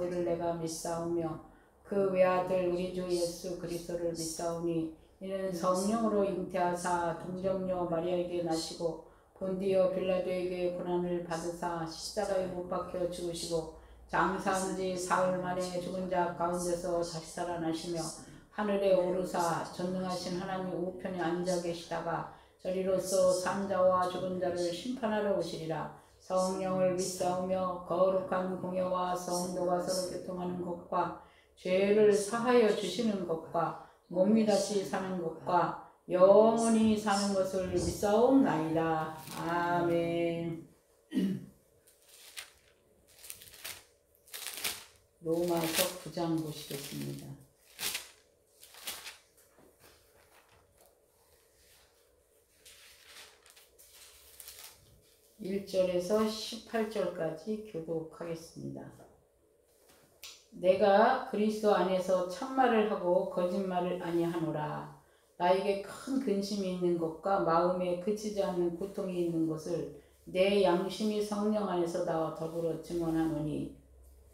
그를 내가 믿사오며 그 외아들 우리 주 예수 그리스도를 믿사오니 이는 성령으로 잉태하사 동정녀 마리아에게 나시고 본디오 빌라도에게 고난을 받으사 십자가에 못 박혀 죽으시고 장사한 지 사흘 만에 죽은 자 가운데서 다시 살아나시며 하늘에 오르사 전능하신 하나님 우편에 앉아 계시다가 저리로서 산자와 죽은 자를 심판하러 오시리라. 성령을 믿사오며 거룩한 공예와 성도가 서로 교통하는 것과 죄를 사하여 주시는 것과 몸이 다시 사는 것과 영원히 사는 것을 믿사옵나이다. 아멘. 로마서 9장 보시겠습니다. 1절에서 18절까지 교독하겠습니다. 내가 그리스도 안에서 참말을 하고 거짓말을 아니하노라. 나에게 큰 근심이 있는 것과 마음에 그치지 않는 고통이 있는 것을 내 양심이 성령 안에서 나와 더불어 증언하노니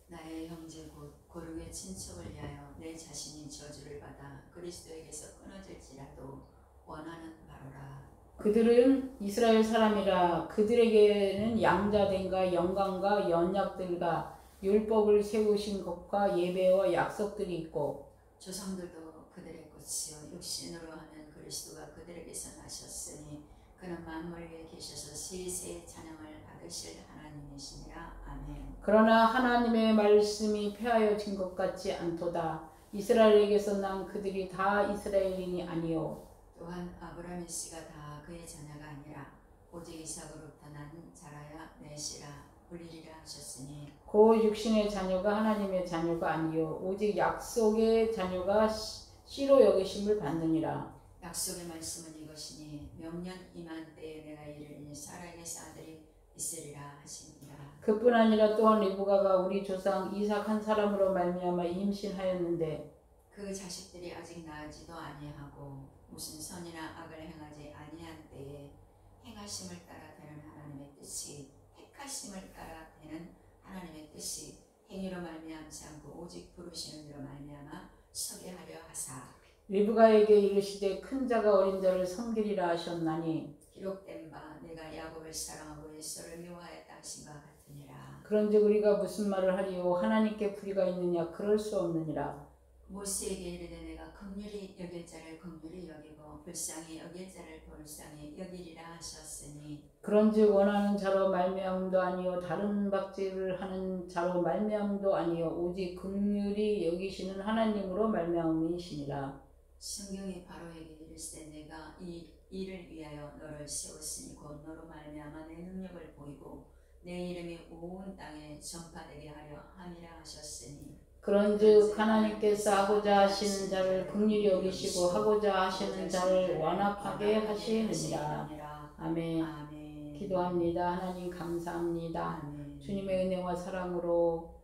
나의 형제 곧 고르게 친척을 위하여 내 자신이 저주를 받아 그리스도에게서 끊어질지라도 원하는 바로라. 그들은 이스라엘 사람이라. 그들에게는 양자됨과 영광과 연약들과 율법을 세우신 것과 예배와 약속들이 있고 조상들도 그들의 꽃이요 육신으로 하는 그리스도가 그들에게서 나셨으니 그는 만물 위에 계셔서 세세의 찬양을 받으실 하나님이시니라. 아멘. 그러나 하나님의 말씀이 폐하여진 것 같지 않도다. 이스라엘에게서 난 그들이 다 이스라엘인이 아니요 또한 아브라함의 씨가 다 그의 자녀가 아니라 오직 이삭으로부터 난 자라야 내 씨라 불리리라 하셨으니 그 육신의 자녀가 하나님의 자녀가 아니요 오직 약속의 자녀가 씨로 여기심을 받느니라. 약속의 말씀은 이것이니 명년 이만 때에 내가 이르리니 사라에게서 아들이 있으리라 하시니라. 그뿐 아니라 또한 리브가가 우리 조상 이삭 한 사람으로 말미암아 임신하였는데 그 자식들이 아직 나지도 아니하고 무슨 선이나 악을 행하지 아니한 때에 행하심을 따라 되는 하나님의 뜻이 택하심을 따라 되는 하나님의 뜻이 행위로 말미암지 않고 오직 부르시는 대로 말미암아 서게 하려 하사 리브가에게 이르시되 큰 자가 어린 자를 섬기리라 하셨나니 기록된 바 내가 야곱을 사랑하고 에서를 미워하였다 하신 바 같으니라. 그런즉 우리가 무슨 말을 하리요 하나님께 불의가 있느냐 그럴 수 없느니라. 모세에게 이르되 내가 긍휼히 여길 자를 긍휼히 여기고 불쌍히 여길 자를 불쌍히 여기리라 하셨으니 그런즉 원하는 자로 말미암음도 아니요 다른 박질을 하는 자로 말미암음도 아니요 오직 긍휼히 여기시는 하나님으로 말미암음이시니라. 성경이 바로에게 이르시되 내가 이 일을 위하여 너를 세웠으니 곧 너로 말미암아 내 능력을 보이고 내 이름이 온 땅에 전파되게 하려 함이라 하셨으니 그런즉 하나님께서 하고자 하시는 자를 긍휼히 여기시고 하고자 하시는 자를 완악하게 하시느니라. 아멘. 아멘. 기도합니다. 하나님 감사합니다. 아멘. 주님의 은혜와 사랑으로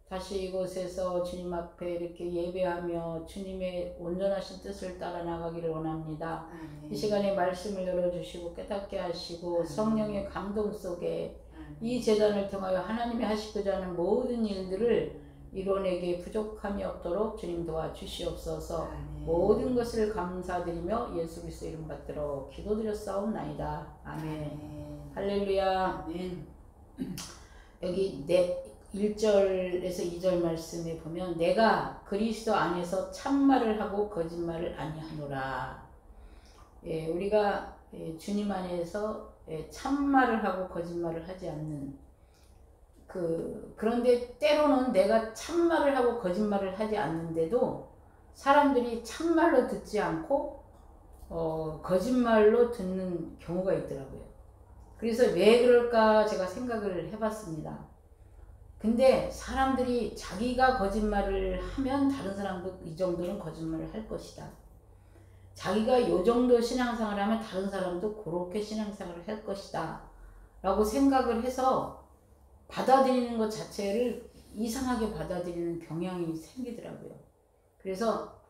다시 이곳에서 주님 앞에 이렇게 예배하며 주님의 온전하신 뜻을 따라 나가기를 원합니다. 아멘. 이 시간에 말씀을 열어주시고 깨닫게 하시고 성령의 감동 속에 이 제단을 통하여 하나님이 하시고자 하는 모든 일들을 이뤄내게 부족함이 없도록 주님 도와주시옵소서. 아멘. 모든 것을 감사드리며 예수 그리스도 이름 받들어 기도드렸사옵나이다. 아멘. 할렐루야. 아멘. 여기 1절에서 2절 말씀에 보면 내가 그리스도 안에서 참말을 하고 거짓말을 아니하노라. 예, 우리가 주님 안에서 참말을 하고 거짓말을 하지 않는 그런데 때로는 내가 참말을 하고 거짓말을 하지 않는데도 사람들이 참말로 듣지 않고 거짓말로 듣는 경우가 있더라고요. 그래서 왜 그럴까 제가 생각을 해봤습니다. 근데 사람들이 자기가 거짓말을 하면 다른 사람도 이 정도는 거짓말을 할 것이다. 자기가 이 정도 신앙생활을 하면 다른 사람도 그렇게 신앙생활을 할 것이다 라고 생각을 해서 받아들이는 것 자체를 이상하게 받아들이는 경향이 생기더라고요. 그래서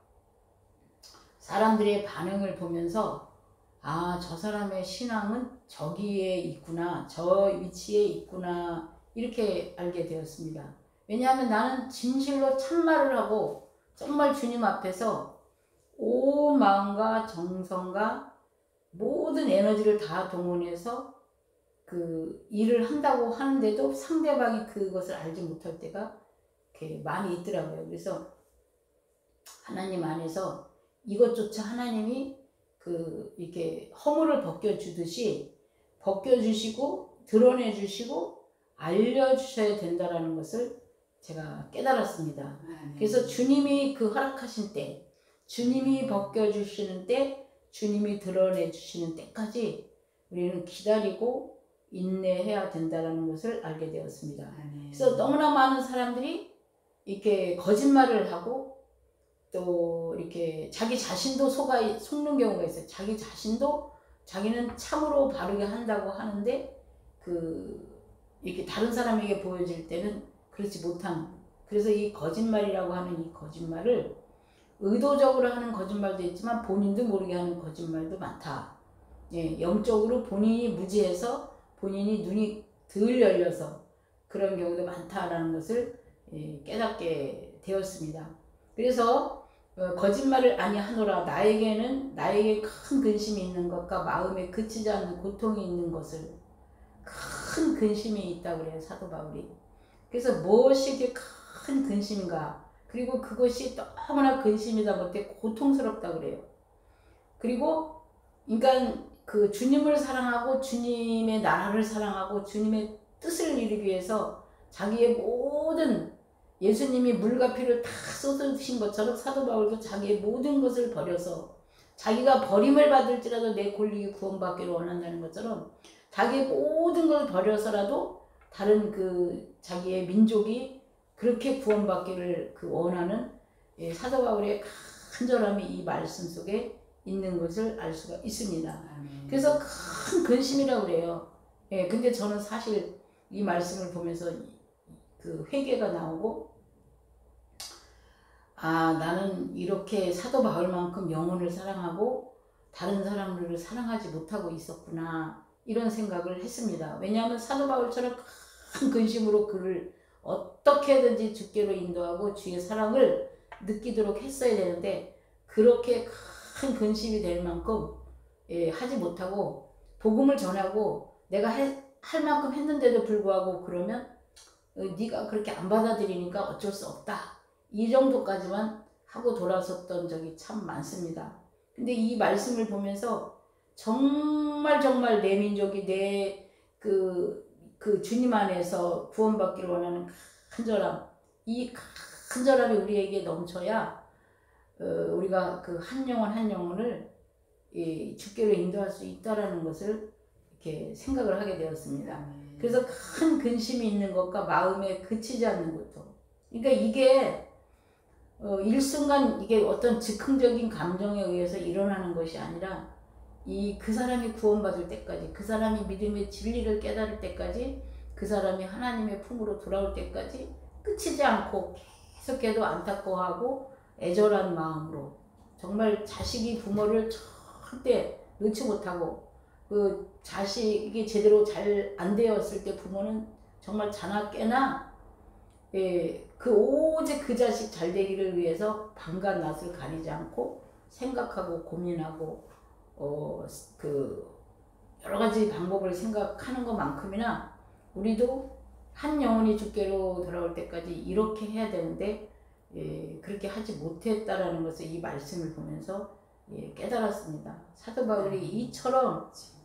사람들의 반응을 보면서 아, 저 사람의 신앙은 저기에 있구나, 저 위치에 있구나 이렇게 알게 되었습니다. 왜냐하면 나는 진실로 참말을 하고 정말 주님 앞에서 온 마음과 정성과 모든 에너지를 다 동원해서 그 일을 한다고 하는데도 상대방이 그것을 알지 못할 때가 이렇게 많이 있더라고요. 그래서 하나님 안에서 이것조차 하나님이 그 이렇게 허물을 벗겨주듯이 벗겨주시고 드러내주시고 알려주셔야 된다라는 것을 제가 깨달았습니다. 그래서 주님이 그 허락하신 때, 주님이 벗겨주시는 때, 주님이 드러내주시는 때까지 우리는 기다리고 인내해야 된다는 것을 알게 되었습니다. 그래서 너무나 많은 사람들이 이렇게 거짓말을 하고 또 이렇게 자기 자신도 속는 경우가 있어요. 자기 자신도 자기는 참으로 바르게 한다고 하는데 이렇게 다른 사람에게 보여질 때는 그렇지 못한. 그래서 이 거짓말이라고 하는 이 거짓말을 의도적으로 하는 거짓말도 있지만 본인도 모르게 하는 거짓말도 많다. 예, 영적으로 본인이 무지해서 본인이 눈이 덜 열려서 그런 경우도 많다라는 것을 깨닫게 되었습니다. 그래서 거짓말을 아니하노라. 나에게 큰 근심이 있는 것과 마음에 그치지 않는 고통이 있는 것을 큰 근심이 있다고 그래요, 사도 바울이. 그래서 무엇이 이렇게 큰 근심인가? 그리고 그것이 너무나 근심이다 못해 고통스럽다고 그래요. 그리고 그러니까 그 주님을 사랑하고 주님의 나라를 사랑하고 주님의 뜻을 이루기 위해서 자기의 모든 예수님이 물과 피를 다 쏟으신 것처럼 사도 바울도 자기의 모든 것을 버려서 자기가 버림을 받을지라도 내 권리에 구원받기를 원한다는 것처럼 자기의 모든 걸 버려서라도 다른 자기의 민족이 그렇게 구원받기를 원하는 사도 바울의 간절함이 이 말씀 속에 있는 것을 알 수가 있습니다. 그래서 큰 근심이라고 그래요. 근데 저는 사실 이 말씀을 보면서 그 회개가 나오고 나는 이렇게 사도 바울만큼 영혼을 사랑하고 다른 사람들을 사랑하지 못하고 있었구나 이런 생각을 했습니다. 왜냐하면 사도 바울처럼 큰 근심으로 그를 어떻게든지 주께로 인도하고 주의 사랑을 느끼도록 했어야 되는데 그렇게 큰 근심이 될 만큼 하지 못하고 복음을 전하고 내가 할 만큼 했는데도 불구하고 그러면 네가 그렇게 안 받아들이니까 어쩔 수 없다. 이 정도까지만 하고 돌아섰던 적이 참 많습니다. 근데 이 말씀을 보면서 정말 내 민족이 그 주님 안에서 구원받기를 원하는 간절함, 이 간절함이 우리에게 넘쳐야 우리가 그 한 영혼을 주께로 인도할 수 있다라는 것을 이렇게 생각을 하게 되었습니다. 그래서 큰 근심이 있는 것과 마음에 그치지 않는 고통. 그러니까 이게 일순간 이게 어떤 즉흥적인 감정에 의해서 일어나는 것이 아니라 그 사람이 구원받을 때까지, 그 사람이 믿음의 진리를 깨달을 때까지, 그 사람이 하나님의 품으로 돌아올 때까지 끝이지 않고 계속해도 안타까워하고 애절한 마음으로 정말 자식이 부모를 절대 놓지 못하고 그 자식이 제대로 잘 안 되었을 때 부모는 정말 자나 깨나 오직 그 자식 잘 되기를 위해서 밤과 낮을 가리지 않고 생각하고 고민하고 여러 가지 방법을 생각하는 것만큼이나 우리도 한 영혼이 주께로 돌아올 때까지 이렇게 해야 되는데 그렇게 하지 못했다라는 것을 이 말씀을 보면서 깨달았습니다. 사도 바울이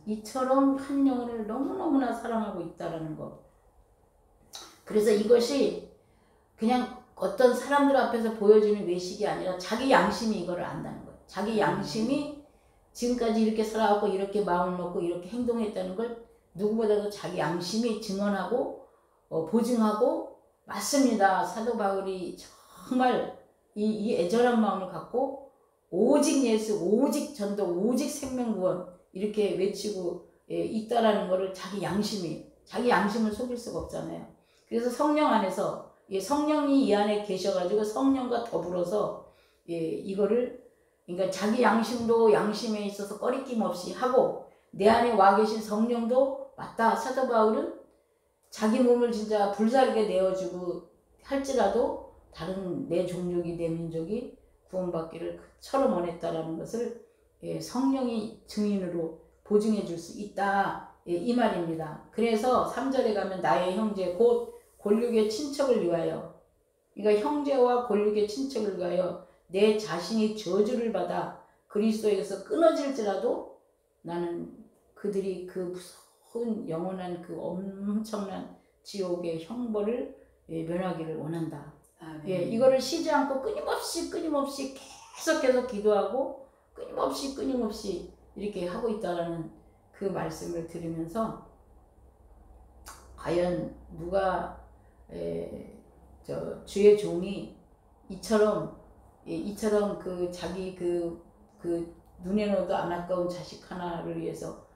이처럼 한 영혼을 너무너무나 사랑하고 있다라는 것. 그래서 이것이 그냥 어떤 사람들 앞에서 보여주는 외식이 아니라 자기 양심이 이거를 안다는 거예요. 자기 양심이 지금까지 이렇게 살아왔고 이렇게 마음을 먹고 이렇게 행동했다는 걸 누구보다도 자기 양심이 증언하고 보증하고 맞습니다. 사도 바울이 정말 이 애절한 마음을 갖고 오직 예수, 오직 전도, 오직 생명구원 이렇게 외치고 있다라는 것을 자기 양심을 속일 수가 없잖아요. 그래서 성령 안에서 성령이 이 안에 계셔가지고 성령과 더불어서 이거를 그러니까 자기 양심에 있어서 꺼리낌 없이 하고 내 안에 와 계신 성령도 맞다. 사도 바울은 자기 몸을 진짜 불사르게 내어주고 할지라도 다른 내 종족이 내 민족이 구원받기를 그처럼 원했다라는 것을 성령이 증인으로 보증해 줄 수 있다 이 말입니다. 그래서 3절에 가면 나의 형제 곧 골육의 친척을 위하여, 그러니까 형제와 골육의 친척을 위하여 내 자신이 저주를 받아 그리스도에게서 끊어질지라도 나는 그들이 그 무서운 영원한 그 엄청난 지옥의 형벌을 면하기를 원한다. 이거를 쉬지 않고 끊임없이 계속 기도하고 끊임없이 이렇게 하고 있다라는 그 말씀을 들으면서 과연 누가 주의 종이 이처럼 그 자기 그 눈에 넣어도 안 아까운 자식 하나를 위해서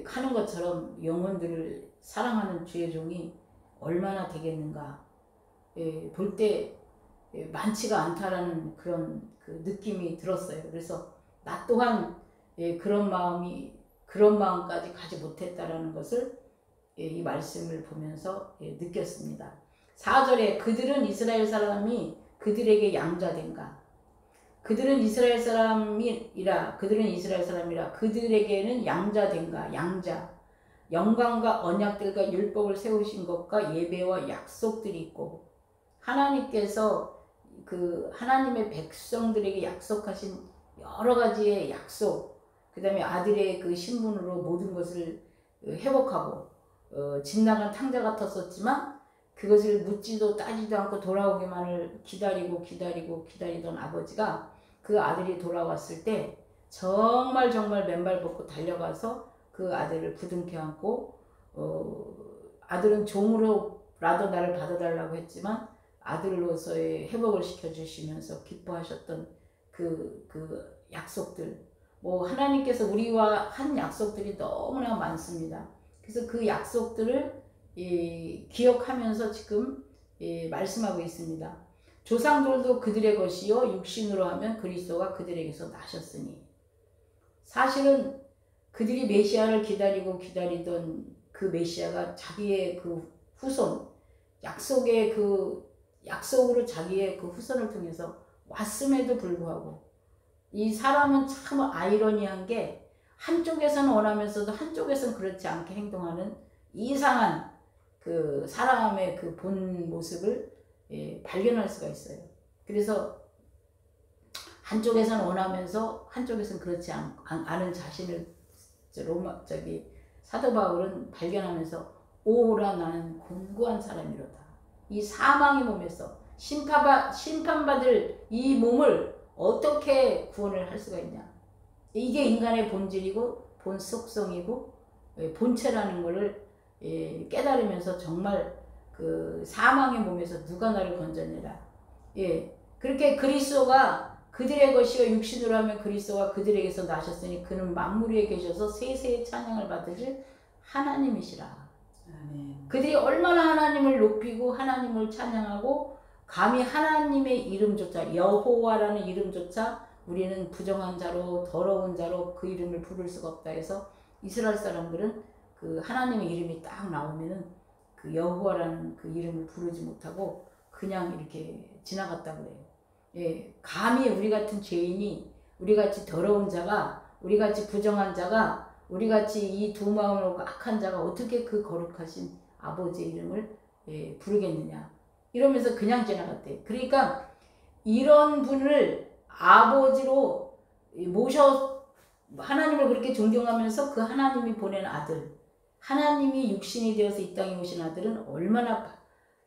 하는 것처럼 영혼들을 사랑하는 주의 종이 얼마나 되겠는가 볼 때 많지가 않다라는 그런 그 느낌이 들었어요. 그래서 나 또한 그런 마음까지 가지 못했다라는 것을 이 말씀을 보면서 느꼈습니다. 4절에 그들은 이스라엘 사람이 그들에게 양자된가. 그들은 이스라엘 사람이라 그들에게는 양자된가. 양자. 영광과 언약들과 율법을 세우신 것과 예배와 약속들이 있고, 하나님께서 그 하나님의 백성들에게 약속하신 여러 가지의 약속, 그 다음에 아들의 그 신분으로 모든 것을 회복하고 집 나간 탕자 같았었지만 그것을 묻지도 따지도 않고 돌아오기만을 기다리던 아버지가 그 아들이 돌아왔을 때 정말 맨발 벗고 달려가서 그 아들을 부둥켜 안고 아들은 종으로라도 나를 받아달라고 했지만 아들로서의 회복을 시켜주시면서 기뻐하셨던 그 약속들, 뭐 하나님께서 우리와 한 약속들이 너무나 많습니다. 그래서 그 약속들을 기억하면서 지금 말씀하고 있습니다. 조상들도 그들의 것이요 육신으로 하면 그리스도가 그들에게서 나셨으니. 사실은 그들이 메시아를 기다리던 그 메시아가 자기의 그 후손, 약속으로 자기의 그 후손을 통해서 왔음에도 불구하고 이 사람은 참 아이러니한 게 한쪽에서는 원하면서도 한쪽에서는 그렇지 않게 행동하는 이상한 그 사람의 그 본 모습을 발견할 수가 있어요. 그래서 한쪽에서는 원하면서 한쪽에서는 그렇지 않은 자신을 사도 바울은 발견하면서 오라 나는 곤고한 사람이로다. 이 사망의 몸에서 심판받을 이 몸을 어떻게 구원을 할 수가 있냐. 이게 인간의 본질이고 본 속성이고 본체라는 것을 깨달으면서 정말 그 사망의 몸에서 누가 나를 건져내라. 그렇게 그리스도가 그들의 것이요 육신으로 하면 그리스도가 그들에게서 나셨으니 그는 만물 위에 계셔서 세세의 찬양을 받으실 하나님이시라. 아멘. 그들이 얼마나 하나님을 높이고 하나님을 찬양하고 감히 하나님의 이름조차, 여호와라는 이름조차 우리는 부정한 자로 더러운 자로 그 이름을 부를 수가 없다 해서 이스라엘 사람들은 그 하나님의 이름이 딱 나오면은 그 여호와라는 그 이름을 부르지 못하고 그냥 이렇게 지나갔다고 그래요. 감히 우리 같은 죄인이, 우리 같이 더러운 자가, 우리 같이 부정한 자가, 우리 같이 이 두 마음을 놓고 악한 자가 어떻게 그 거룩하신 아버지의 이름을 부르겠느냐 이러면서 그냥 지나갔대요. 그러니까 이런 분을 아버지로 하나님을 그렇게 존경하면서 그 하나님이 보낸 아들, 하나님이 육신이 되어서 이 땅에 오신 아들은 얼마나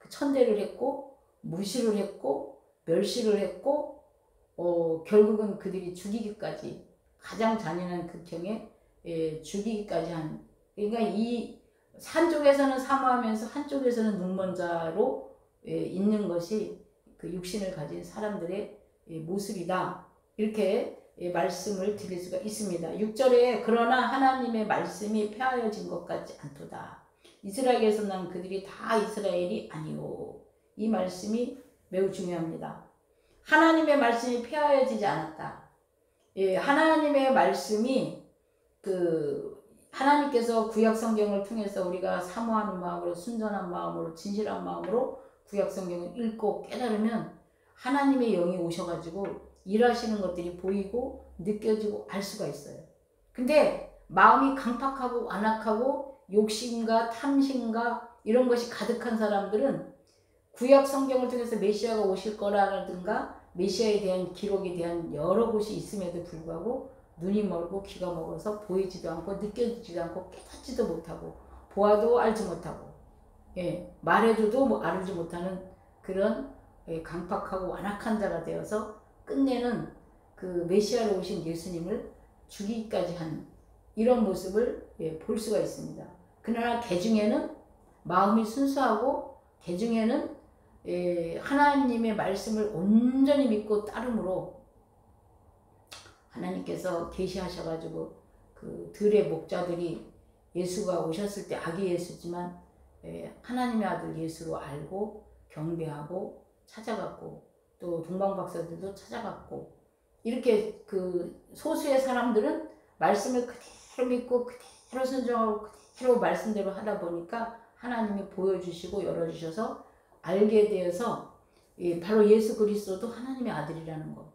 천대를 했고 무시를 했고 멸시를 했고 결국은 그들이 죽이기까지, 가장 잔인한 극형에 죽이기까지 한, 그러니까 이 한쪽에서는 사모하면서 한쪽에서는 눈먼 자로 있는 것이 그 육신을 가진 사람들의 모습이다. 이렇게 말씀을 드릴 수가 있습니다. 6절에 그러나 하나님의 말씀이 폐하여진 것 같지 않도다. 이스라엘에서 난 그들이 다 이스라엘이 아니오. 이 말씀이 매우 중요합니다. 하나님의 말씀이 폐하여지지 않았다. 하나님의 말씀이 하나님께서 구약 성경을 통해서 우리가 사모하는 마음으로, 순전한 마음으로, 진실한 마음으로 구약 성경을 읽고 깨달으면 하나님의 영이 오셔가지고 일하시는 것들이 보이고 느껴지고 알 수가 있어요. 근데 마음이 강팍하고 완악하고 욕심과 탐심과 이런 것이 가득한 사람들은 구약 성경을 통해서 메시아가 오실 거라든가 메시아에 대한 기록에 대한 여러 곳이 있음에도 불구하고 눈이 멀고 귀가 먹어서 보이지도 않고 느껴지지도 않고 깨닫지도 못하고 보아도 알지 못하고 말해줘도 뭐 알지 못하는 그런 강팍하고 완악한 자가 되어서 끝내는 그 메시아로 오신 예수님을 죽이기까지 한 이런 모습을 볼 수가 있습니다. 그러나 개중에는 마음이 순수하고 개중에는 하나님의 말씀을 온전히 믿고 따름으로 하나님께서 계시하셔가지고 그 들의 목자들이 예수가 오셨을 때 아기 예수지만 하나님의 아들 예수로 알고 경배하고 찾아갔고 또 동방박사들도 찾아갔고 이렇게 그 소수의 사람들은 말씀을 그대로 믿고 그대로 순종하고 그대로 말씀대로 하다 보니까 하나님이 보여주시고 열어주셔서 알게 되어서 바로 예수 그리스도도 하나님의 아들이라는 거.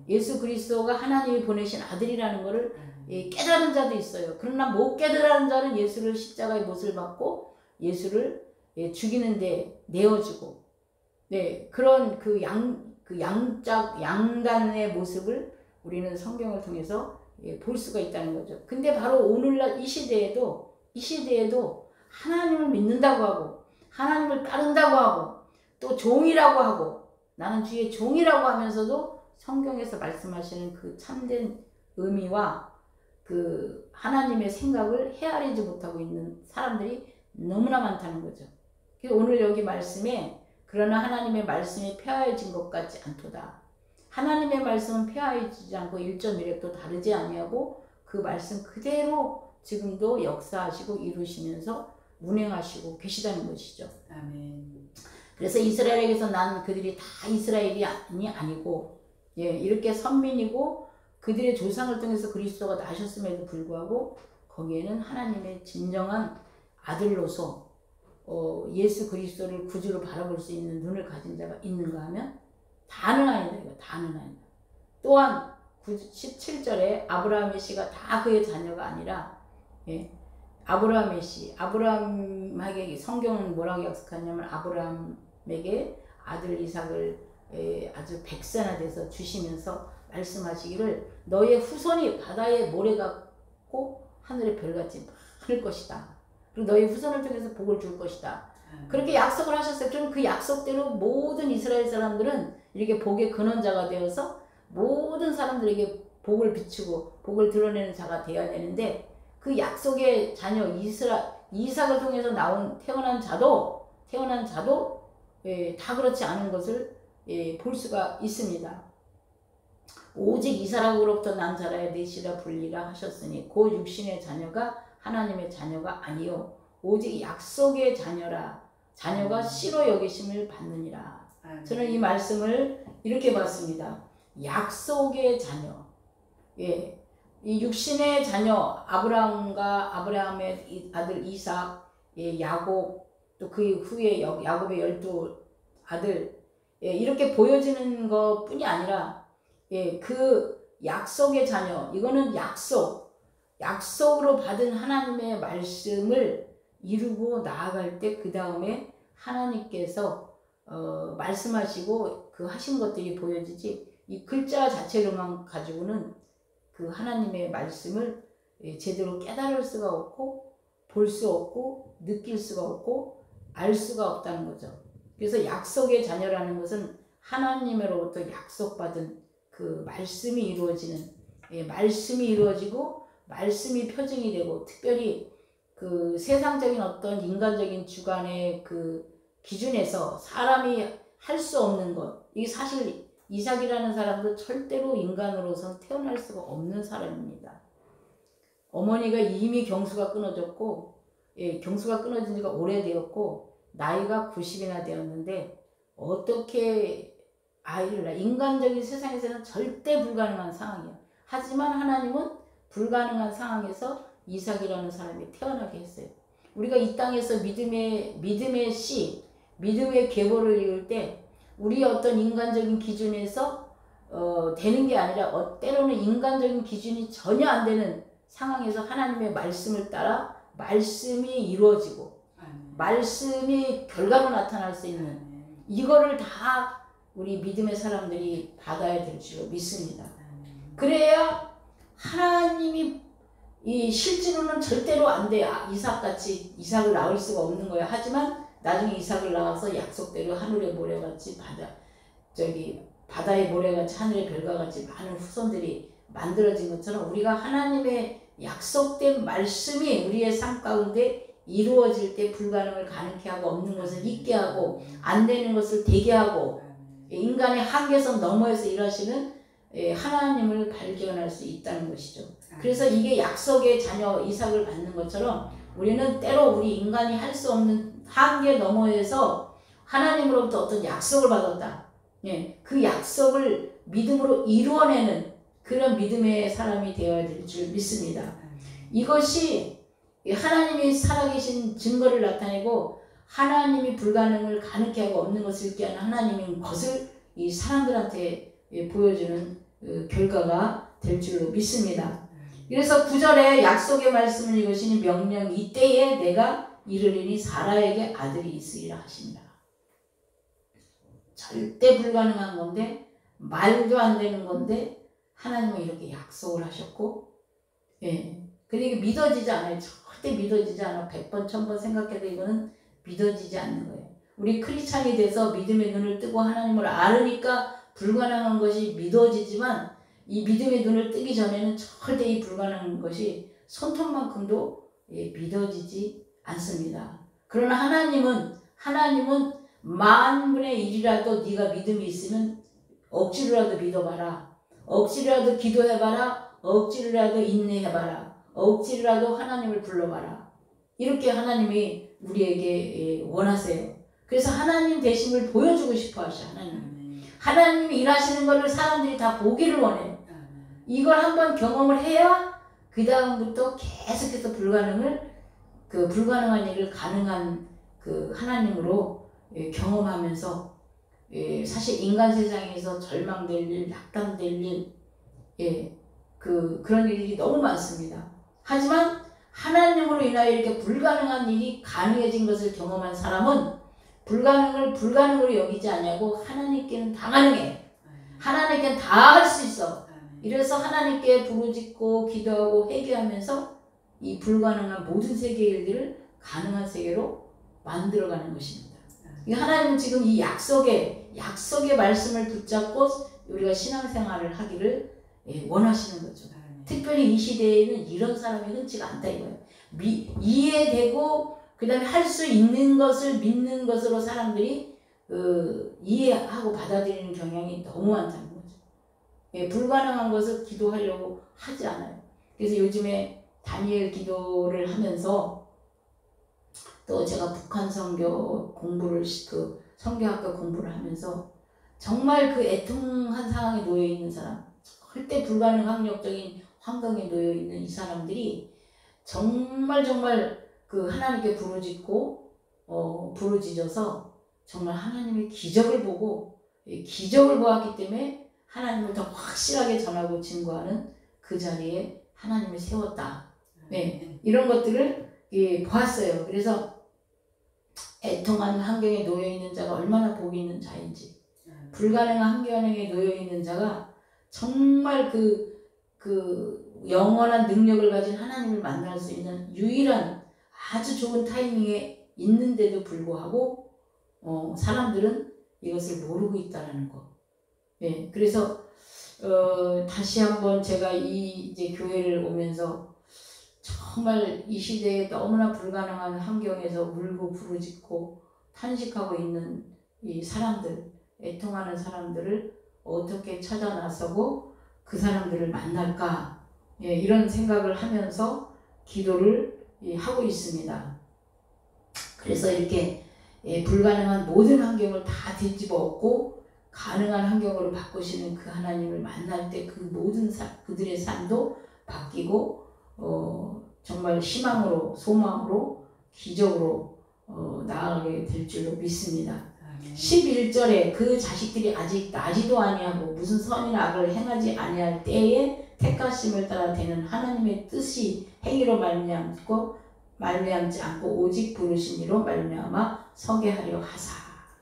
예수 그리스도가 하나님이 보내신 아들이라는 것을 깨달은 자도 있어요. 그러나 못 깨달은 자는 예수를 십자가의 못을 받고 예수를 죽이는데 내어주고 그런 그 양단의 모습을 우리는 성경을 통해서 볼 수가 있다는 거죠. 근데 바로 오늘날 이 시대에도 하나님을 믿는다고 하고 하나님을 따른다고 하고 또 종이라고 하고 나는 주의 종이라고 하면서도 성경에서 말씀하시는 그 참된 의미와 그 하나님의 생각을 헤아리지 못하고 있는 사람들이 너무나 많다는 거죠. 그래서 오늘 여기 말씀에 그러나 하나님의 말씀이 폐하여진 것 같지 않도다. 하나님의 말씀은 폐하여지지 않고 1.1획도 다르지 아니하고 그 말씀 그대로 지금도 역사하시고 이루시면서 운행하시고 계시다는 것이죠. 아멘. 그래서 이스라엘에게서 난 그들이 다 이스라엘이 아니고 이렇게 선민이고 그들의 조상을 통해서 그리스도가 나셨음에도 불구하고 거기에는 하나님의 진정한 아들로서 예수 그리스도를 구주로 바라볼 수 있는 눈을 가진 자가 있는가 하면 다는 아니다. 이거 다는 아니다. 또한 17절에 아브라함의 씨가 다 그의 자녀가 아니라 아브라함의 씨, 아브라함에게 성경은 뭐라고 약속하냐면 아브라함에게 아들 이삭을 아주 백선화돼서 주시면서 말씀하시기를 너의 후손이 바다의 모래 같고 하늘의 별같이 많을 것이다. 그리고 너의 후손을 통해서 복을 줄 것이다. 그렇게 약속을 하셨어요. 그럼 그 약속대로 모든 이스라엘 사람들은 이렇게 복의 근원자가 되어서 모든 사람들에게 복을 비추고 복을 드러내는 자가 되어야 되는데 그 약속의 자녀 이삭을 통해서 태어난 자도 다 그렇지 않은 것을 볼 수가 있습니다. 오직 이삭으로부터 난 자라야 넷이라 불리라 하셨으니 그 육신의 자녀가 하나님의 자녀가 아니요 오직 약속의 자녀가 씨로 여기심을 받느니라. 저는 이 말씀을 이렇게 봤습니다. 약속의 자녀. 이 육신의 자녀 아브라함의 아들 이삭, 야곱, 또 그 후에 야곱의 12아들 이렇게 보여지는 것 뿐이 아니라 그 약속의 자녀, 이거는 약속으로 받은 하나님의 말씀을 이루고 나아갈 때 그 다음에 하나님께서 말씀하시고 그 하신 것들이 보여지지 이 글자 자체로만 가지고는 그 하나님의 말씀을 제대로 깨달을 수가 없고 볼 수 없고 느낄 수가 없고 알 수가 없다는 거죠. 그래서 약속의 자녀라는 것은 하나님으로부터 약속받은 그 말씀이 이루어지는 말씀이 이루어지고 말씀이 표징이 되고 특별히 그 세상적인 어떤 인간적인 주관의 그 기준에서 사람이 할 수 없는 것 이게 사실 이삭이라는 사람도 절대로 인간으로서 태어날 수가 없는 사람입니다. 어머니가 이미 경수가 끊어졌고 경수가 끊어진 지가 오래되었고 나이가 90이나 되었는데 어떻게 아이를 낳아 인간적인 세상에서는 절대 불가능한 상황이야. 하지만 하나님은 불가능한 상황에서 이삭이라는 사람이 태어나게 했어요. 우리가 이 땅에서 믿음의 씨, 믿음의 계보를 이룰 때 우리 어떤 인간적인 기준에서 되는 게 아니라 때로는 인간적인 기준이 전혀 안 되는 상황에서 하나님의 말씀을 따라 말씀이 이루어지고 말씀이 결과로 나타날 수 있는 이거를 다 우리 믿음의 사람들이 받아야 될 줄 믿습니다. 그래야 하나님이 이 실제로는 절대로 안 돼. 이삭같이 이삭을 낳을 수가 없는 거야. 하지만 나중에 이삭을 낳아서 약속대로 하늘의 모래같이 바다의 모래같이 하늘의 별과같이 많은 후손들이 만들어진 것처럼 우리가 하나님의 약속된 말씀이 우리의 삶 가운데 이루어질 때 불가능을 가능케 하고 없는 것을 있게 하고 안 되는 것을 되게 하고 인간의 한계선 너머에서 일하시는 하나님을 발견할 수 있다는 것이죠. 그래서 이게 약속의 자녀 이삭을 받는 것처럼 우리는 때로 우리 인간이 할 수 없는 한계 너머에서 하나님으로부터 어떤 약속을 받았다. 그 약속을 믿음으로 이루어내는 그런 믿음의 사람이 되어야 될 줄 믿습니다. 이것이 하나님이 살아계신 증거를 나타내고 하나님이 불가능을 가능케 하고 없는 것을 있게 하는 하나님인 것을 이 사람들한테 보여주는 결과가 될 줄로 믿습니다. 그래서 9절에 약속의 말씀을 이것이니 명령 이때에 내가 이르리니 사라에게 아들이 있으리라 하십니다. 절대 불가능한 건데 말도 안 되는 건데 하나님은 이렇게 약속을 하셨고 그러니까 믿어지지 않아요. 절대 믿어지지 않아. 100번 1000번 생각해도 이거는 믿어지지 않는 거예요. 우리 크리스찬이 돼서 믿음의 눈을 뜨고 하나님을 알으니까 불가능한 것이 믿어지지만 이 믿음의 눈을 뜨기 전에는 절대 이 불가능한 것이 손톱만큼도 믿어지지 않습니다. 그러나 하나님은 만분의 1이라도 네가 믿음이 있으면 억지로라도 믿어봐라. 억지로라도 기도해봐라. 억지로라도 인내해봐라. 억지로라도 하나님을 불러봐라. 이렇게 하나님이 우리에게 원하세요. 그래서 하나님 되심을 보여주고 싶어 하셔. 하나님이 일하시는 것을 사람들이 다 보기를 원해요. 이걸 한번 경험을 해야 그 다음부터 계속해서 불가능한 일을 가능한 그 하나님으로 경험하면서 사실 인간 세상에서 절망될 일, 낙담될 일, 그런 일이 너무 많습니다. 하지만 하나님으로 인하여 이렇게 불가능한 일이 가능해진 것을 경험한 사람은 불가능을 불가능으로 여기지 않냐고 하나님께는 다 가능해. 하나님께는 다 할 수 있어. 이래서 하나님께 부르짖고 기도하고 회개하면서 이 불가능한 모든 세계의 일들을 가능한 세계로 만들어가는 것입니다. 하나님은 지금 이 약속의 말씀을 붙잡고 우리가 신앙생활을 하기를 원하시는 거죠. 특별히 이 시대에는 이런 사람이 흔치가 않다 이거예요. 이해되고 그 다음에 할 수 있는 것을 믿는 것으로 사람들이 이해하고 받아들이는 경향이 너무 많다는 거죠. 불가능한 것을 기도하려고 하지 않아요. 그래서 요즘에 다니엘 기도를 하면서 또 제가 북한 선교 공부를 선교학교 공부를 하면서 정말 그 애통한 상황에 놓여 있는 사람, 절대 불가능 학력적인 환경에 놓여 있는 이 사람들이 정말 그 하나님께 부르짖어서 정말 하나님의 기적을 보고 기적을 보았기 때문에 하나님을 더 확실하게 전하고 증거하는 그 자리에 하나님을 세웠다. 이런 것들을 보았어요. 그래서 애통한 환경에 놓여 있는 자가 얼마나 복이 있는 자인지, 불가능한 환경에 놓여 있는 자가 정말 그 영원한 능력을 가진 하나님을 만날 수 있는 유일한 아주 좋은 타이밍에 있는데도 불구하고 사람들은 이것을 모르고 있다라는 거. 그래서 다시 한번 제가 이제 교회를 오면서 정말 이 시대에 너무나 불가능한 환경에서 울고 부르짖고 탄식하고 있는 이 사람들, 애통하는 사람들을 어떻게 찾아 나서고 그 사람들을 만날까, 이런 생각을 하면서 기도를 하고 있습니다. 그래서 이렇게 불가능한 모든 환경을 다 뒤집어 엎고 가능한 환경으로 바꾸시는 그 하나님을 만날 때 그 모든 그들의 삶도 바뀌고 정말 희망으로, 소망으로, 기적으로 나아가게 될 줄로 믿습니다. 아멘. 11절에 그 자식들이 아직 나지도 아니하고 무슨 선이나 악을 행하지 아니할 때에 택하심을 따라 되는 하나님의 뜻이 행위로 말미암지 않고 오직 부르신 이로 말미암아 서게 하려 하사.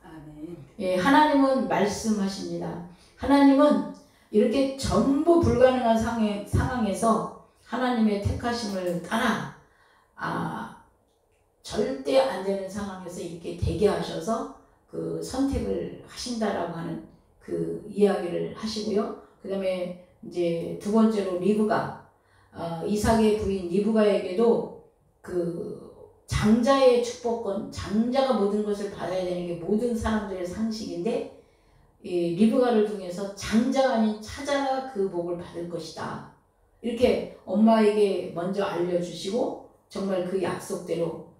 아멘. 예, 하나님은 말씀하십니다. 하나님은 이렇게 전부 불가능한 상황에서 하나님의 택하심을 따라 절대 안 되는 상황에서 이렇게 되게 하셔서 그 선택을 하신다라고 하는 그 이야기를 하시고요. 그 다음에 이제 두 번째로 리브가 이삭의 부인 리브가에게도 그 장자의 축복권, 장자가 모든 것을 받아야 되는 게 모든 사람들의 상식인데 이 리브가를 통해서 장자가 아닌 차자가 그 복을 받을 것이다. 이렇게 엄마에게 먼저 알려주시고 정말 그 약속대로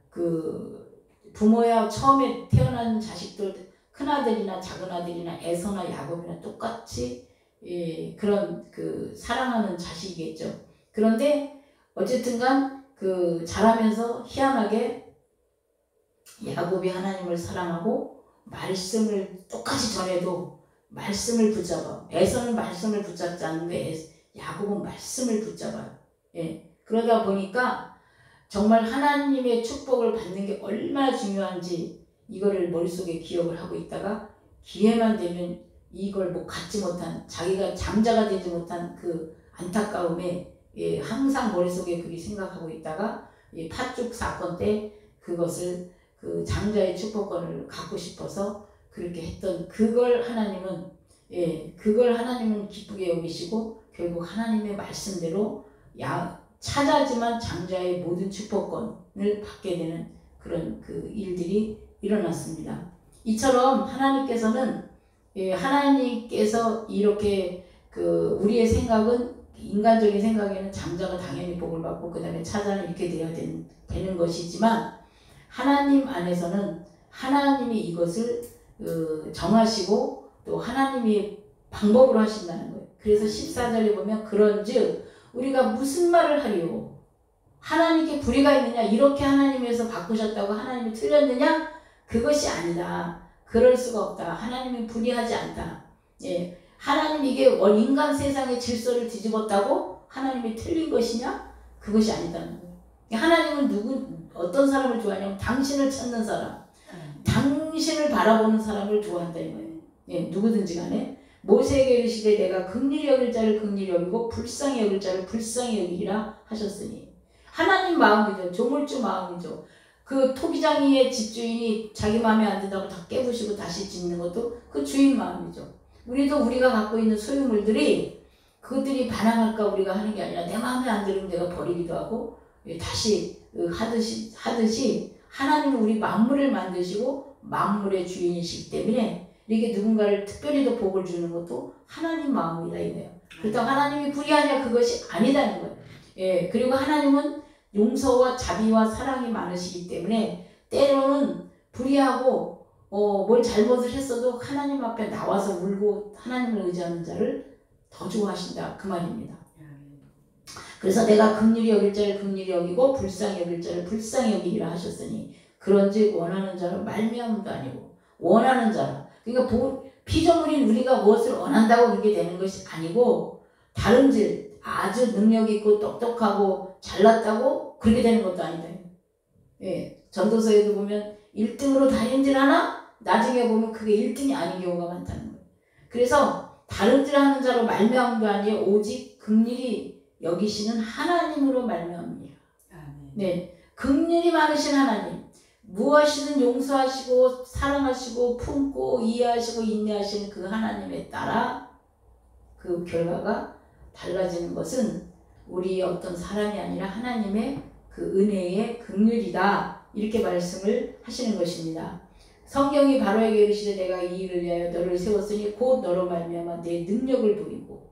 그 부모야 처음에 태어난 자식들 큰아들이나 작은아들이나 에서나 야곱이나 똑같이 그런 그 사랑하는 자식이겠죠. 그런데 어쨌든간 그 자라면서 희한하게 야곱이 하나님을 사랑하고 말씀을 똑같이 전해도 말씀을 붙잡아. 에서는 말씀을 붙잡지 않는데 야곱은 말씀을 붙잡아요. 예. 그러다 보니까 정말 하나님의 축복을 받는 게 얼마나 중요한지 이거를 머릿속에 기억을 하고 있다가 기회만 되면 이걸 뭐 갖지 못한 자기가 장자가 되지 못한 그 안타까움에 항상 머릿속에 그게 생각하고 있다가 팥죽 사건 때 그것을 그 장자의 축복권을 갖고 싶어서 그렇게 했던 그걸 하나님은 기쁘게 여기시고 결국 하나님의 말씀대로 차자지만 장자의 모든 축복권을 받게 되는 그런 그 일들이 일어났습니다. 이처럼 하나님께서는 하나님께서 이렇게 그 우리의 생각은 인간적인 생각에는 장자가 당연히 복을 받고 그 다음에 차자는 이렇게 되어야 되는 것이지만 하나님 안에서는 하나님이 이것을 정하시고 또 하나님이 방법으로 하신다는 거예요. 그래서 14절에 보면 그런즉 우리가 무슨 말을 하리요? 하나님께 불의가 있느냐? 이렇게 하나님에서 바꾸셨다고 하나님이 틀렸느냐? 그것이 아니다. 그럴 수가 없다. 하나님이 불의하지 않다. 예. 하나님 이게 인간 세상의 질서를 뒤집었다고 하나님이 틀린 것이냐? 그것이 아니다는 거예요. 하나님은 어떤 사람을 좋아하냐면 당신을 찾는 사람, 당신을 바라보는 사람을 좋아한다 이 거예요. 예, 누구든지 간에. 모세에게 이르시되 내가 긍휼히 여길 자를 긍휼히 여기고 불쌍히 여길 자를 불쌍히 여기리라 하셨으니 하나님 마음이죠. 조물주 마음이죠. 그 토기장이의 집주인이 자기 마음에 안 든다고 다 깨부시고 다시 짓는 것도 그 주인 마음이죠. 우리도 우리가 갖고 있는 소유물들이 그들이 반항할까 우리가 하는 게 아니라 내 마음에 안 들으면 내가 버리기도 하고 다시 하듯이 하나님은 우리 만물을 만드시고 만물의 주인이시기 때문에 이렇게 누군가를 특별히 더 복을 주는 것도 하나님 마음이다 이거예요. 그렇다고 하나님이 불의하냐 그것이 아니다는 거예요. 예, 그리고 하나님은 용서와 자비와 사랑이 많으시기 때문에 때로는 불의하고 뭘 잘못을 했어도 하나님 앞에 나와서 울고 하나님을 의지하는 자를 더 좋아하신다 그 말입니다. 그래서 내가 긍휼히 여길 자를 긍휼히 여기고 불쌍히 여길 자를 불쌍히 여기리라 하셨으니 그런즉 원하는 자는 말미암음도 아니고 원하는 자라. 그러니까 피조물인 우리가 무엇을 원한다고 그렇게 되는 것이 아니고 다른질 아주 능력 있고 똑똑하고 잘났다고 그렇게 되는 것도 아니다. 예, 전도서에도 보면 1등으로 다른질하나 나중에 보면 그게 1등이 아닌 경우가 많다는 거예요. 그래서 다른질하는 자로 말미암음도 아니에요. 오직 긍휼히 여기시는 하나님으로 말미암음이라. 네, 긍휼이 많으신 하나님. 무엇이든 용서하시고 사랑하시고 품고 이해하시고 인내하시는 그 하나님에 따라 그 결과가 달라지는 것은 우리의 어떤 사람이 아니라 하나님의 그 은혜의 긍휼이다 이렇게 말씀을 하시는 것입니다. 성경이 바로에게 이르시되 내가 이 일을 위하여 너를 세웠으니 곧 너로 말미암아 내 능력을 보이고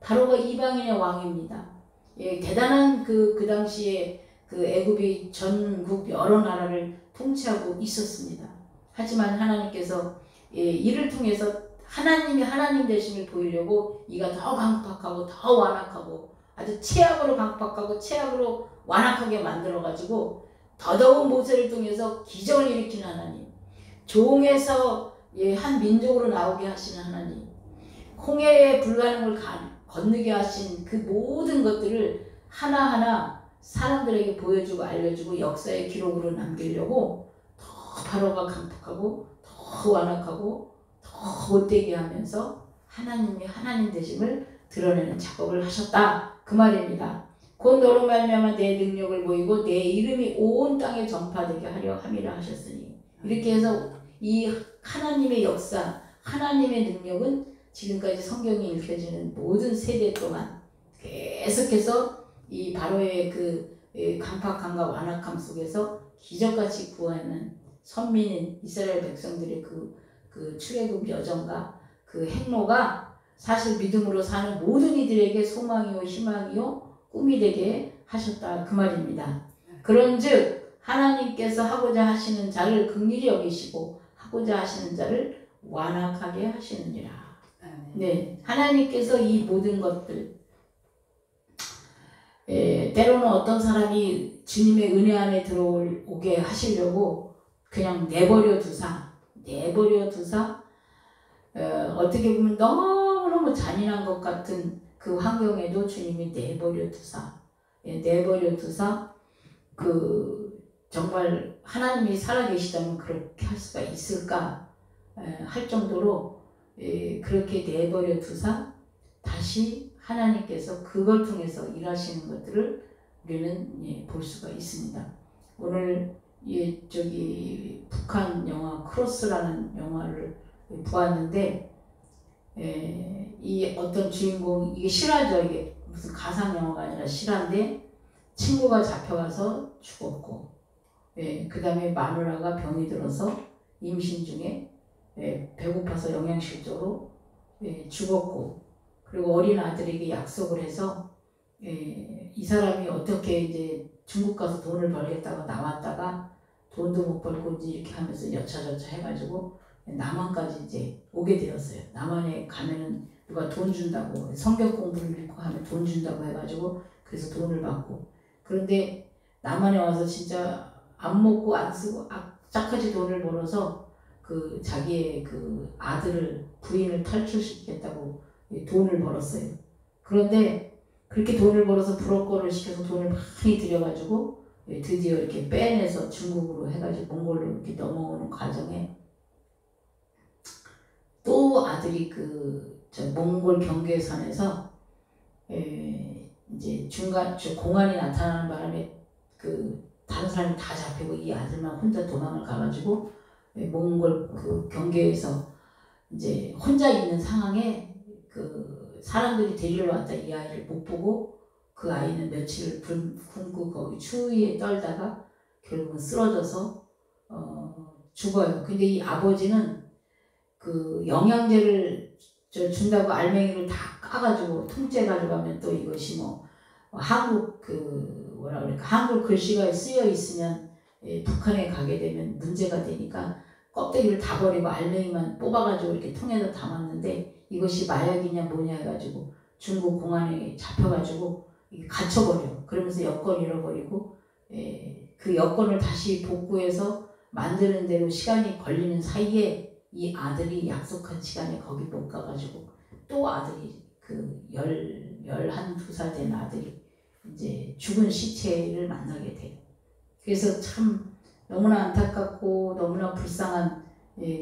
바로가 이방인의 왕입니다. 대단한 그 당시에 그 애굽이 전국 여러 나라를 통치하고 있었습니다. 하지만 하나님께서 이를 통해서 하나님이 하나님 되심을 보이려고 이가 더 강팍하고 더 완악하고 아주 최악으로 강팍하고 최악으로 완악하게 만들어가지고 더더욱 모세를 통해서 기적을 일으키는 하나님, 종에서 한 민족으로 나오게 하시는 하나님, 홍해의 불가능을 건너게 하신 그 모든 것들을 하나하나 사람들에게 보여주고 알려주고 역사의 기록으로 남기려고 더 바로가 강폭하고 더 완악하고 더 못되게 하면서 하나님이 하나님 되심을 드러내는 작업을 하셨다, 그 말입니다. 곧 너로 말미암아 내 능력을 보이고 내 이름이 온 땅에 전파되게 하려 함이라 하셨으니, 이렇게 해서 이 하나님의 역사, 하나님의 능력은 지금까지 성경이 읽혀지는 모든 세대 동안 계속해서 이 바로의 그 강팍함과 완악함 속에서 기적같이 구하는 선민인 이스라엘 백성들의 그 출애굽 여정과 그 행로가 사실 믿음으로 사는 모든 이들에게 소망이요 희망이요 꿈이 되게 하셨다, 그 말입니다. 그런즉 하나님께서 하고자 하시는 자를 긍휼히 여기시고 하고자 하시는 자를 완악하게 하시느니라. 네, 하나님께서 이 모든 것들, 때로는 어떤 사람이 주님의 은혜 안에 들어오게 하시려고 그냥 내버려 두사 어떻게 보면 너무너무 잔인한 것 같은 그 환경에도 주님이 내버려 두사 정말 하나님이 살아계시다면 그렇게 할 수가 있을까 할 정도로 그렇게 내버려 두사 다시 하나님께서 그걸 통해서 일하시는 것들을 우리는 볼 수가 있습니다. 오늘 북한 영화 크로스라는 영화를 보았는데, 이 어떤 주인공, 이게 실화죠. 이게 무슨 가상 영화가 아니라 실화인데 친구가 잡혀가서 죽었고, 그 다음에 마누라가 병이 들어서 임신 중에 배고파서 영양실조로 죽었고, 그리고 어린 아들에게 약속을 해서 이 사람이 어떻게 이제 중국 가서 돈을 벌겠다고 나왔다가 돈도 못 벌고 이제 이렇게 하면서 여차저차 해가지고 남한까지 이제 오게 되었어요. 남한에 가면은 누가 돈 준다고, 성경 공부를 읽고 하면 돈 준다고 해가지고 그래서 돈을 받고, 그런데 남한에 와서 진짜 안 먹고 안 쓰고 악착같이 돈을 벌어서 그 자기의 그 아들을, 부인을 탈출시키겠다고 돈을 벌었어요. 그런데 그렇게 돈을 벌어서 불어거를 시켜서 돈을 많이 들여가지고 드디어 이렇게 빼내서 중국으로 해가지고 몽골로 이렇게 넘어오는 과정에 또 아들이 몽골 경계선에서 이제 중간 공안이 나타나는 바람에 다른 사람이 다 잡히고 이 아들만 혼자 도망을 가가지고 몽골 경계에서 이제 혼자 있는 상황에 사람들이 데리러 왔다 이 아이를 못 보고 그 아이는 며칠을 굶고 거기 추위에 떨다가 결국은 쓰러져서 죽어요. 근데 이 아버지는 영양제를 준다고 알맹이를 다 까가지고 통째 가져가면 또 이것이 한국 한국 글씨가 쓰여 있으면 북한에 가게 되면 문제가 되니까 껍데기를 다 버리고 알맹이만 뽑아가지고 이렇게 통에다 담았는데 이것이 마약이냐 뭐냐 해가지고 중국 공안에 잡혀가지고 갇혀버려. 그러면서 여권 잃어버리고 그 여권을 다시 복구해서 만드는 대로 시간이 걸리는 사이에 이 아들이 약속한 시간에 거기 못 가가지고 또 아들이 11~2살 된 아들이 이제 죽은 시체를 만나게 돼요. 그래서 참 너무나 안타깝고 너무나 불쌍한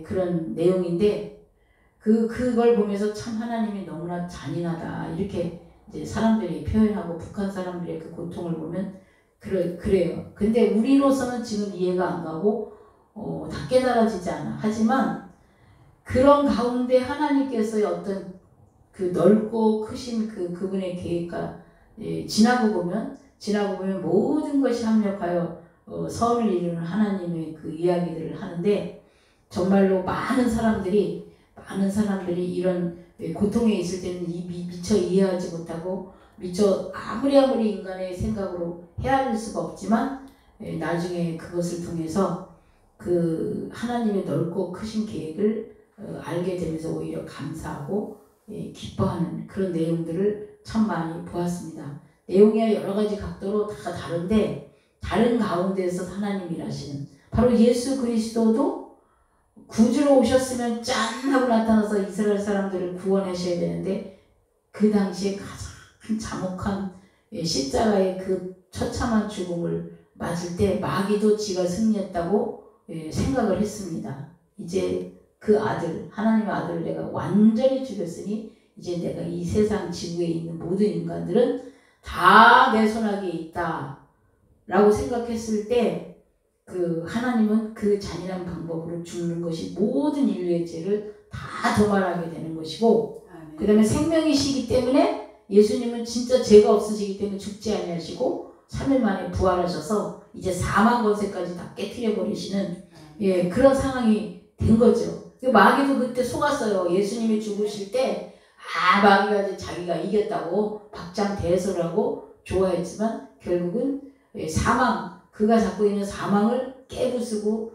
그런 내용인데 그걸 보면서 참 하나님이 너무나 잔인하다 이렇게 이제 사람들이 표현하고 북한 사람들의 그 고통을 보면 그래요. 근데 우리로서는 지금 이해가 안 가고 다 깨달아지지 않아. 하지만 그런 가운데 하나님께서의 어떤 그 넓고 크신 그분의 계획과 지나고 보면 모든 것이 합력하여 선을 이루는 하나님의 그 이야기들을 하는데, 정말로 많은 사람들이 이런 고통에 있을 때는 미처 이해하지 못하고 미처 아무리 인간의 생각으로 헤아릴 수가 없지만 나중에 그것을 통해서 그 하나님의 넓고 크신 계획을 알게 되면서 오히려 감사하고 기뻐하는 그런 내용들을 참 많이 보았습니다. 내용이 여러 가지 각도로 다 다른데 다른 가운데서 하나님 일하시는 바로 예수 그리스도도 구주로 오셨으면 짠 하고 나타나서 이스라엘 사람들을 구원하셔야 되는데 그 당시에 가장 참혹한 십자가의 그 처참한 죽음을 맞을 때 마귀도 지가 승리했다고 생각을 했습니다. 이제 그 아들, 하나님의 아들을 내가 완전히 죽였으니 이제 내가 이 세상 지구에 있는 모든 인간들은 다 내 손아귀에 있다 라고 생각했을 때 그 하나님은 그 잔인한 방법으로 죽는 것이 모든 인류의 죄를 다 도말하게 되는 것이고 그 다음에 생명이시기 때문에 예수님은 진짜 죄가 없으시기 때문에 죽지 아니하시고 3일 만에 부활하셔서 이제 사망 권세까지 다 깨트려 버리시는 그런 상황이 된 거죠. 마귀도 그때 속았어요. 예수님이 죽으실 때 마귀가 이제 자기가 이겼다고 박장대소를 하고 좋아했지만 결국은 사망, 그가 갖고 있는 사망을 깨부수고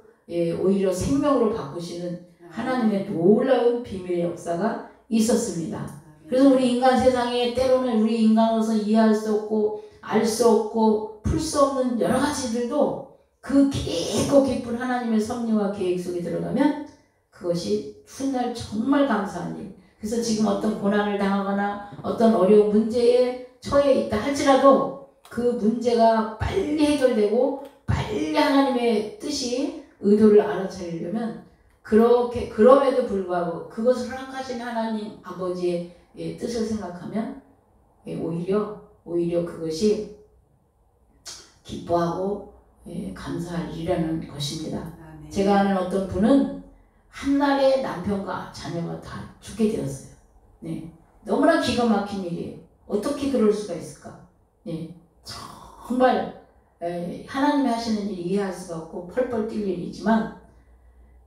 오히려 생명으로 바꾸시는 하나님의 놀라운 비밀의 역사가 있었습니다. 그래서 우리 인간 세상에 때로는 우리 인간으로서 이해할 수 없고 알 수 없고 풀 수 없는 여러 가지들도 그 깊고 깊은 하나님의 섭리와 계획 속에 들어가면 그것이 훗날 정말 감사한 일. 그래서 지금 어떤 고난을 당하거나 어떤 어려운 문제에 처해 있다 할지라도 그 문제가 빨리 해결되고 빨리 하나님의 뜻이 의도를 알아차리려면 그렇게 그럼에도 불구하고 그것을 허락하신 하나님 아버지의 뜻을 생각하면 오히려 그것이 기뻐하고 감사할 일이라는 것입니다. 제가 아는 어떤 분은 한날에 남편과 자녀가 다 죽게 되었어요. 너무나 기가 막힌 일이에요. 어떻게 그럴 수가 있을까? 정말 하나님이 하시는 일 이해할 수가 없고 펄펄 뛸 일이지만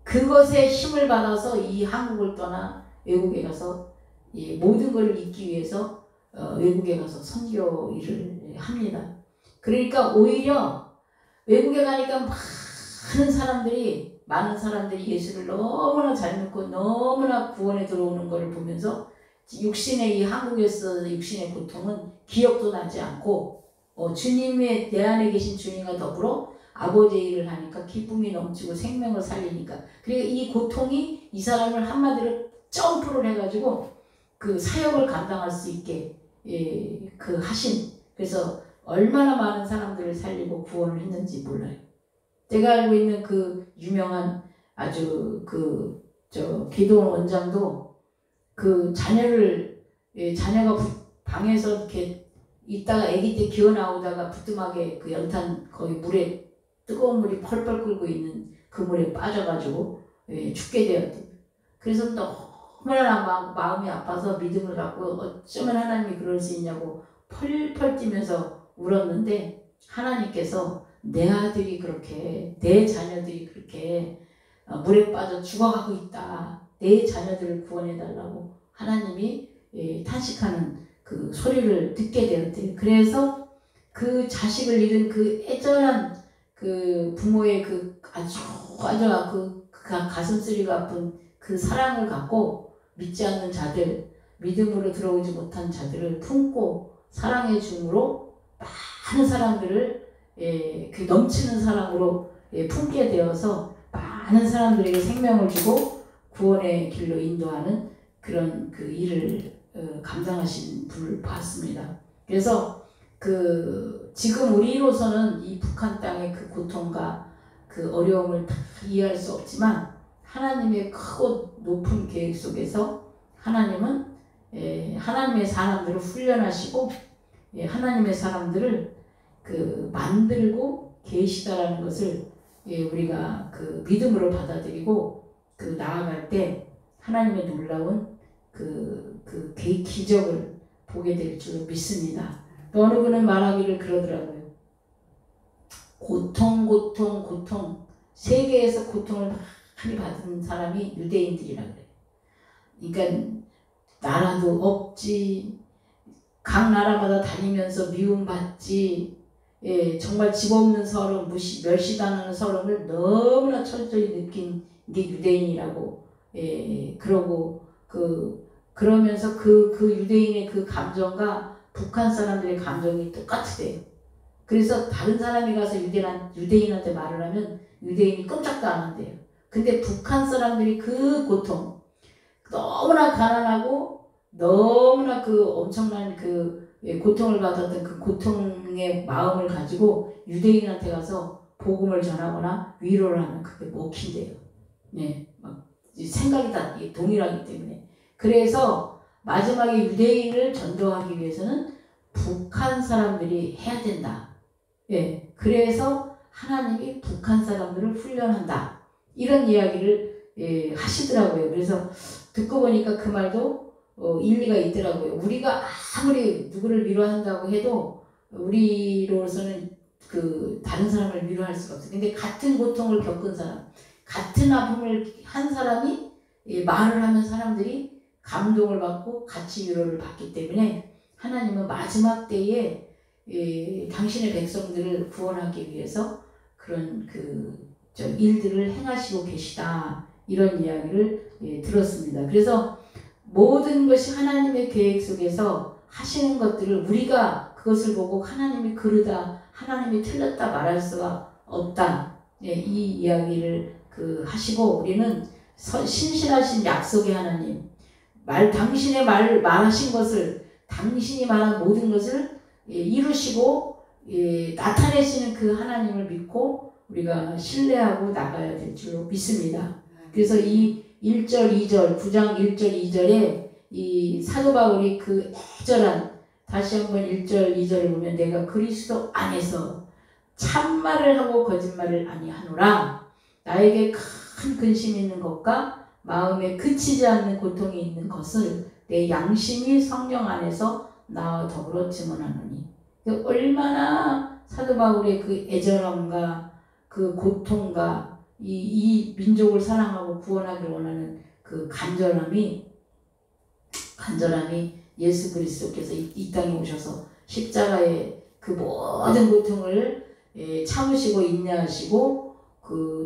그것에 힘을 받아서 이 한국을 떠나 외국에 가서 모든 걸 잊기 위해서 외국에 가서 선교 일을 합니다. 그러니까 오히려 외국에 가니까 많은 사람들이 예수를 너무나 잘 믿고 너무나 구원에 들어오는 것을 보면서 육신의 이 한국에서 육신의 고통은 기억도 나지 않고 주님의 내 안에 계신 주님과 더불어 아버지의 일을 하니까 기쁨이 넘치고 생명을 살리니까 그리고 이 고통이 이 사람을 한마디로 점프를 해가지고 그 사역을 감당할 수 있게 그 하신 그래서 얼마나 많은 사람들을 살리고 구원을 했는지 몰라요. 제가 알고 있는 그 유명한 아주 기도원 원장도 그 자녀가 방에서 이렇게 있다가 아기 때 기어 나오다가 부뚜막에 그 연탄 거기 물에 뜨거운 물이 펄펄 끓고 있는 그 물에 빠져가지고 죽게 되었대요. 그래서 너무나 마음이 아파서 믿음을 갖고 어쩌면 하나님이 그럴 수 있냐고 펄펄 뛰면서 울었는데 하나님께서 내 아들이 그렇게 내 자녀들이 그렇게 물에 빠져 죽어가고 있다. 내 자녀들을 구원해달라고 하나님이 탄식하는 그 소리를 듣게 되었대요. 그래서 그 자식을 잃은 그 애절한 그 부모의 그 아주 그 가슴 쓰리가 아픈 그 사랑을 갖고 믿지 않는 자들, 믿음으로 들어오지 못한 자들을 품고 사랑해 줌으로 많은 사람들을 그 넘치는 사랑으로 품게 되어서 많은 사람들에게 생명을 주고 구원의 길로 인도하는 그런 그 일을 감당하신 분을 봤습니다. 그래서 지금 우리로서는 이 북한 땅의 그 고통과 그 어려움을 다 이해할 수 없지만 하나님의 크고 높은 계획 속에서 하나님은 하나님의 사람들을 훈련하시고 하나님의 사람들을 만들고 계시다라는 것을 우리가 그 믿음으로 받아들이고 나아갈 때 하나님의 놀라운 그 기적을 보게 될 줄 믿습니다. 또 어느 분은 말하기를 그러더라고요. 고통 세계에서 고통을 많이 받은 사람이 유대인들이라 그래요. 그러니까 나라도 없지 각 나라마다 다니면서 미움받지 정말 집 없는 서름 멸시당하는 서름을 너무나 철저히 느낀 게 유대인이라고 그러고 그러면서 그 유대인의 그 감정과 북한 사람들의 감정이 똑같으대요. 그래서 다른 사람이 가서 유대인한테 말을 하면 유대인이 꼼짝도 안 한대요. 근데 북한 사람들이 그 고통, 너무나 가난하고 너무나 그 엄청난 그 고통을 받았던 그 고통의 마음을 가지고 유대인한테 가서 복음을 전하거나 위로를 하면 그게 먹힌대요. 네, 막 생각이 다 동일하기 때문에. 그래서 마지막에 유대인을 전도하기 위해서는 북한 사람들이 해야 된다. 예, 그래서 하나님이 북한 사람들을 훈련한다. 이런 이야기를 하시더라고요. 그래서 듣고 보니까 그 말도 일리가 있더라고요. 우리가 아무리 누구를 위로한다고 해도 우리로서는 그 다른 사람을 위로할 수가 없어요. 근데 같은 고통을 겪은 사람, 같은 아픔을 한 사람이 말을 하면 사람들이 감동을 받고 같이 위로를 받기 때문에 하나님은 마지막 때에 당신의 백성들을 구원하기 위해서 그런 일들을 행하시고 계시다. 이런 이야기를 들었습니다. 그래서 모든 것이 하나님의 계획 속에서 하시는 것들을 우리가 그것을 보고 하나님이 그르다, 하나님이 틀렸다 말할 수가 없다. 이 이야기를 하시고 우리는 신실하신 약속의 하나님, 당신의 말하신 것을, 당신이 말한 모든 것을 이루시고 나타내시는 그 하나님을 믿고 우리가 신뢰하고 나가야 될 줄로 믿습니다. 그래서 이 1절, 2절, 9장 1절, 2절에 이 사도 바울이 그 애절한, 다시 한번 1절, 2절을 보면 내가 그리스도 안에서 참말을 하고 거짓말을 아니하노라. 나에게 큰 근심이 있는 것과 마음에 그치지 않는 고통이 있는 것을 내 양심이 성령 안에서 나와 더불어 증언하노니. 얼마나 사도 바울의 그 애절함과 그 고통과 이 민족을 사랑하고 구원하기를 원하는 그 간절함이 예수 그리스도께서 이 땅에 오셔서 십자가의 그 모든 고통을 참으시고 인내하시고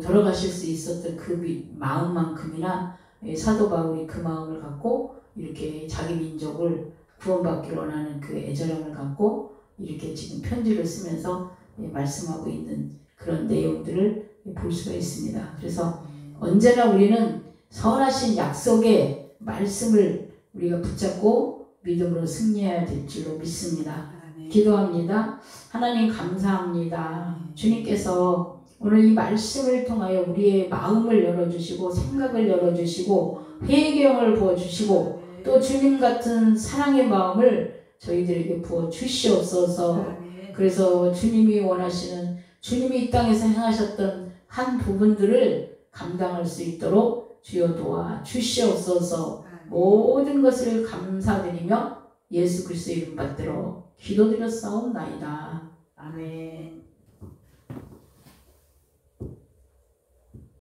돌아가실 수 있었던 그 마음만큼이나 사도 바울이 그 마음을 갖고 이렇게 자기 민족을 구원받기를 원하는 그 애절함을 갖고 이렇게 지금 편지를 쓰면서 말씀하고 있는 그런 내용들을 볼 수가 있습니다. 그래서 언제나 우리는 선하신 약속의 말씀을 우리가 붙잡고 믿음으로 승리해야 될 줄로 믿습니다. 기도합니다. 하나님 감사합니다. 주님께서 오늘 이 말씀을 통하여 우리의 마음을 열어주시고 생각을 열어주시고 회개형을 부어주시고 또 주님 같은 사랑의 마음을 저희들에게 부어주시옵소서. 그래서 주님이 원하시는, 주님이 이 땅에서 행하셨던 한 부분들을 감당할 수 있도록 주여 도와 주시옵소서. 모든 것을 감사드리며 예수 그리스도의 이름 받들어 기도드렸사옵나이다. 아멘.